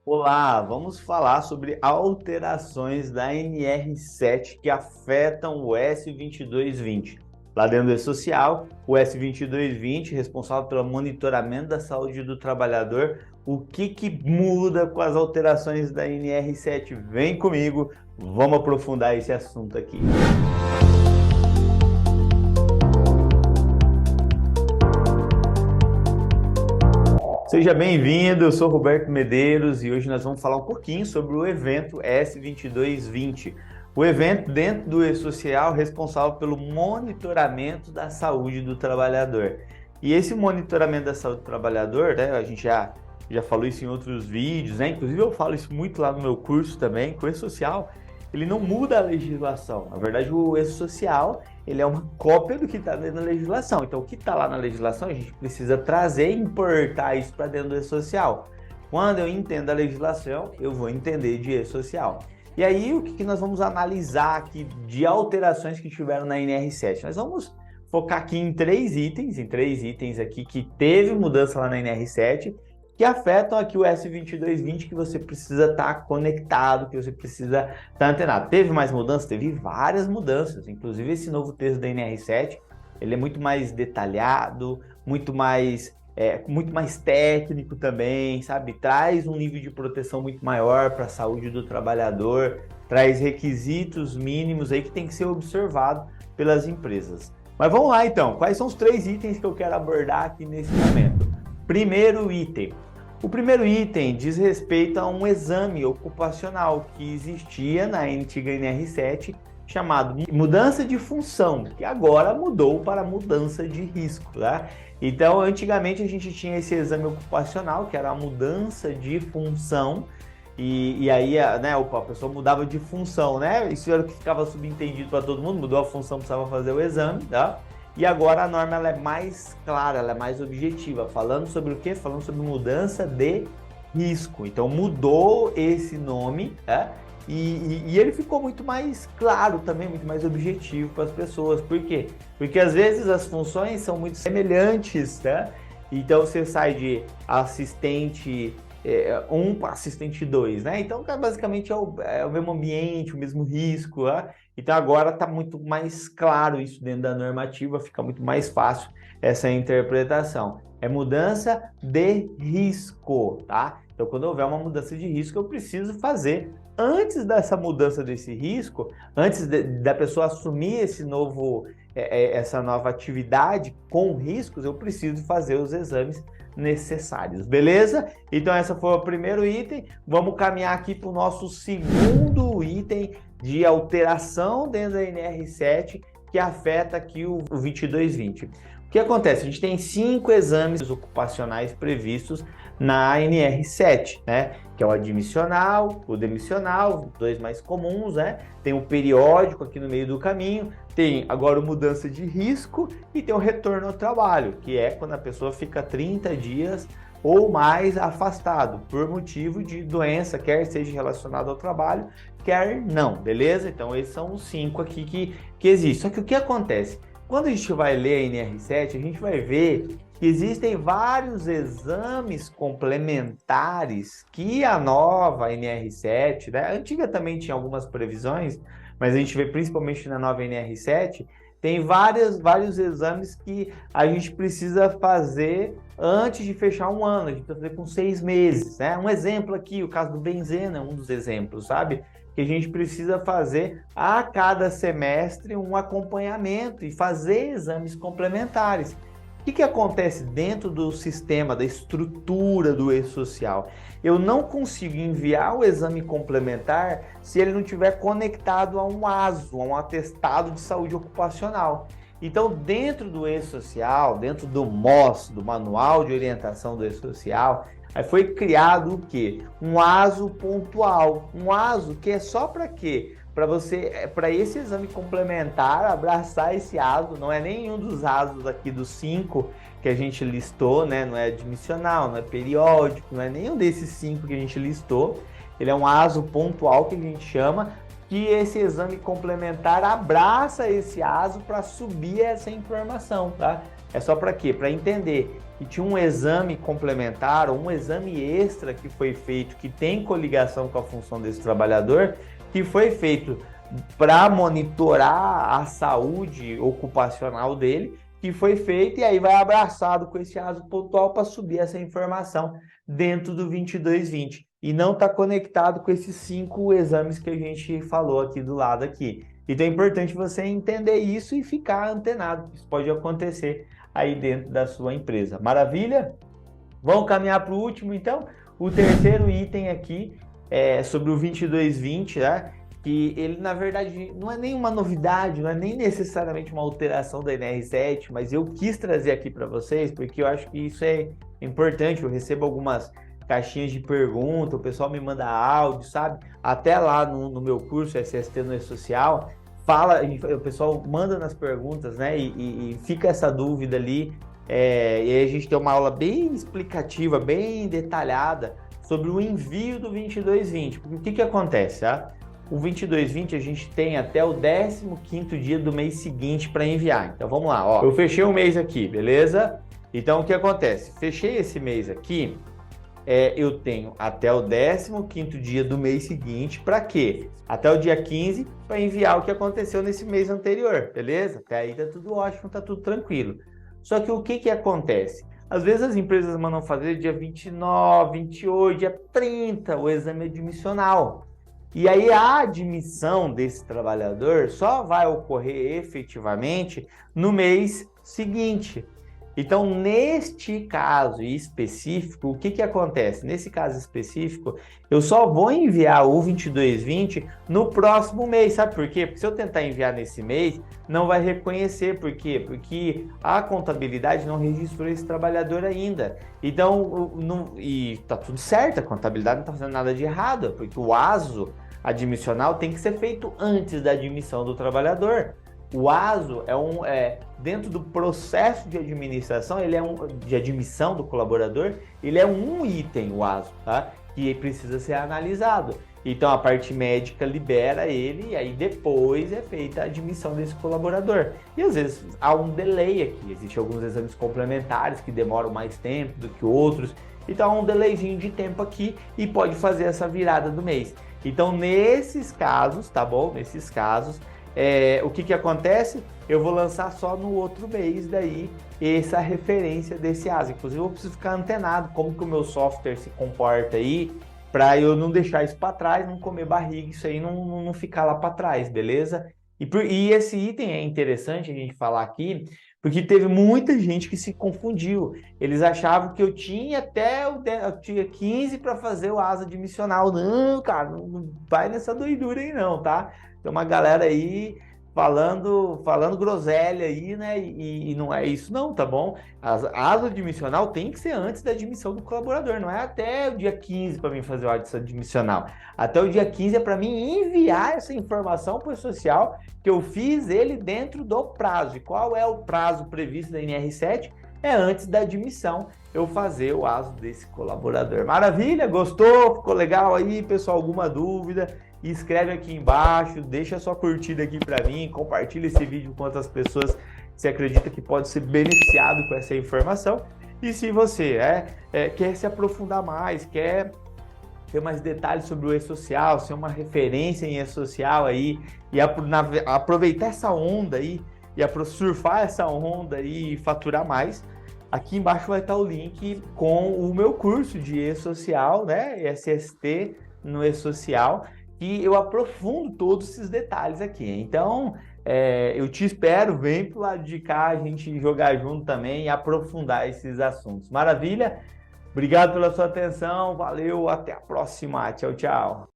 Olá, vamos falar sobre alterações da NR7 que afetam o S2220. Lá dentro do E-Social, o S2220, responsável pelo monitoramento da saúde do trabalhador, o que muda com as alterações da NR7? Vem comigo, vamos aprofundar esse assunto aqui. Seja bem-vindo, eu sou Roberto Medeiros e hoje nós vamos falar um pouquinho sobre o evento S2220. O evento dentro do E-Social responsável pelo monitoramento da saúde do trabalhador. E esse monitoramento da saúde do trabalhador, né, a gente já falou isso em outros vídeos, né? Inclusive eu falo isso muito lá no meu curso também, que o E-Social, ele não muda a legislação. Na verdade, o E-Social, ele é uma cópia do que está dentro da legislação. Então, o que está lá na legislação, a gente precisa trazer e importar isso para dentro do E-Social. Quando eu entendo a legislação, eu vou entender de E-Social. E aí, o que nós vamos analisar aqui de alterações que tiveram na NR7? Nós vamos focar aqui em três itens aqui que teve mudança lá na NR7, que afetam aqui o S2220, que você precisa estar conectado, que você precisa estar antenado. Teve mais mudanças? Teve várias mudanças, inclusive esse novo texto da NR7, ele é muito mais detalhado, muito mais técnico também, sabe? Traz um nível de proteção muito maior para a saúde do trabalhador, traz requisitos mínimos aí que tem que ser observado pelas empresas. Mas vamos lá então, quais são os três itens que eu quero abordar aqui nesse momento? Primeiro item. O primeiro item diz respeito a um exame ocupacional que existia na antiga NR7, chamado mudança de função, que agora mudou para mudança de risco, tá? Então, antigamente a gente tinha esse exame ocupacional, que era a mudança de função, e aí, né, a pessoa mudava de função, né? Isso era o que ficava subentendido para todo mundo, mudou a função, precisava fazer o exame, tá? E agora a norma ela é mais clara, ela é mais objetiva, falando sobre o quê? Falando sobre mudança de risco. Então mudou esse nome, né? E ele ficou muito mais claro também, muito mais objetivo para as pessoas. Por quê? Porque às vezes as funções são muito semelhantes, né? Então você sai de assistente 1 para assistente 2, né? Então basicamente é o mesmo ambiente, o mesmo risco, né? Então agora está muito mais claro isso dentro da normativa, fica muito mais fácil essa interpretação. É mudança de risco, tá? Então quando houver uma mudança de risco, eu preciso fazer, antes dessa mudança desse risco, antes da pessoa assumir essa nova atividade com riscos, eu preciso fazer os exames necessários, beleza? Então esse foi o primeiro item. Vamos caminhar aqui para o nosso segundo item de alteração dentro da NR7 que afeta aqui o 2220. O que acontece? A gente tem 5 exames ocupacionais previstos na NR7, né? Que é o admissional, o demissional, dois mais comuns, né? Tem o periódico aqui no meio do caminho, tem agora a mudança de risco e tem o retorno ao trabalho, que é quando a pessoa fica 30 dias ou mais afastado por motivo de doença, quer seja relacionado ao trabalho, quer não, beleza? Então esses são os 5 aqui que existem. Só que o que acontece? Quando a gente vai ler a NR7, a gente vai ver que existem vários exames complementares que a nova NR7, né? A antiga também tinha algumas previsões, mas a gente vê principalmente na nova NR7, tem vários exames que a gente precisa fazer antes de fechar um ano, a gente precisa fazer com 6 meses, né? Um exemplo aqui, o caso do benzeno é um dos exemplos, sabe? Que a gente precisa fazer a cada semestre um acompanhamento e fazer exames complementares. O que acontece dentro do sistema, da estrutura do E-Social? Eu não consigo enviar o exame complementar se ele não estiver conectado a um ASO, a um atestado de saúde ocupacional. Então, dentro do E-Social, dentro do MOS, do Manual de Orientação do E-Social, aí foi criado o quê? Um ASO pontual. Um ASO que é só para quê? Para esse exame complementar, abraçar esse ASO, não é nenhum dos ASOs aqui dos 5 que a gente listou, né? Não é admissional, não é periódico, não é nenhum desses 5 que a gente listou. Ele é um ASO pontual que a gente chama, que esse exame complementar abraça esse ASO para subir essa informação, tá? É só para quê? Para entender e tinha um exame complementar ou um exame extra que foi feito, que tem coligação com a função desse trabalhador, que foi feito para monitorar a saúde ocupacional dele, que foi feito e aí vai abraçado com esse aso pontual para subir essa informação dentro do 2220 e não está conectado com esses 5 exames que a gente falou aqui do lado aqui. Então é importante você entender isso e ficar antenado, isso pode acontecer aí dentro da sua empresa. Maravilha? Vamos caminhar para o último, então? O terceiro item aqui é sobre o 2220, né? Que ele, na verdade, não é nenhuma novidade, não é nem necessariamente uma alteração da NR7, mas eu quis trazer aqui para vocês, porque eu acho que isso é importante. Eu recebo algumas caixinhas de pergunta, o pessoal me manda áudio, sabe? Até lá no meu curso SST no E-Social, fala, o pessoal manda nas perguntas, né? E fica essa dúvida ali. E aí a gente tem uma aula bem explicativa, bem detalhada sobre o envio do 2220. Porque o que acontece, tá? O 2220 a gente tem até o 15º dia do mês seguinte para enviar. Então vamos lá, ó. Eu fechei um mês aqui, beleza? Então o que acontece? Fechei esse mês aqui, eu tenho até o 15º dia do mês seguinte, para quê? Até o dia 15 para enviar o que aconteceu nesse mês anterior, beleza? Até aí tá tudo ótimo, tá tudo tranquilo. Só que o que acontece? Às vezes as empresas mandam fazer dia 29, 28, dia 30 o exame admissional. E aí a admissão desse trabalhador só vai ocorrer efetivamente no mês seguinte. Então, neste caso específico, o que acontece? Nesse caso específico, eu só vou enviar o 2220 no próximo mês, sabe por quê? Porque se eu tentar enviar nesse mês, não vai reconhecer. Por quê? Porque a contabilidade não registrou esse trabalhador ainda. Então, e tá tudo certo, a contabilidade não está fazendo nada de errado, porque o ASO admissional tem que ser feito antes da admissão do trabalhador. O ASO dentro do processo de administração, de admissão do colaborador, ele é um item, o ASO, tá? Que precisa ser analisado. Então a parte médica libera ele e aí depois é feita a admissão desse colaborador. E às vezes há um delay aqui, existem alguns exames complementares que demoram mais tempo do que outros, então há um delayzinho de tempo aqui e pode fazer essa virada do mês. Então nesses casos, tá bom? Nesses casos, o que acontece? Eu vou lançar só no outro mês daí essa referência desse ASO. Inclusive eu preciso ficar antenado como que o meu software se comporta aí, para eu não deixar isso para trás, não comer barriga, isso aí não ficar lá para trás, beleza? E esse item é interessante a gente falar aqui, porque teve muita gente que se confundiu. Eles achavam que eu tinha até o dia 15 para fazer o ASO admissional. Não, cara, não vai nessa doidura aí não, tá? Tem uma galera aí falando groselha aí, né? E não é isso não, tá bom? A ASO admissional tem que ser antes da admissão do colaborador, não é até o dia 15 para mim fazer o ASO admissional. Até o dia 15 é para mim enviar essa informação para o social que eu fiz ele dentro do prazo. E qual é o prazo previsto da NR7? É antes da admissão eu fazer o ASO desse colaborador. Maravilha? Gostou? Ficou legal aí, pessoal? Alguma dúvida? Escreve aqui embaixo, deixa sua curtida aqui para mim, compartilha esse vídeo com outras pessoas que você acredita que pode ser beneficiado com essa informação. E se você quer se aprofundar mais, quer ter mais detalhes sobre o E-Social, ser uma referência em E-Social aí, e aproveitar essa onda aí, e surfar essa onda aí e faturar mais, aqui embaixo vai estar o link com o meu curso de E-Social, né? SST no E-Social, que eu aprofundo todos esses detalhes aqui. Então, eu te espero, vem pro lado de cá, a gente jogar junto também e aprofundar esses assuntos. Maravilha? Obrigado pela sua atenção, valeu, até a próxima, tchau, tchau.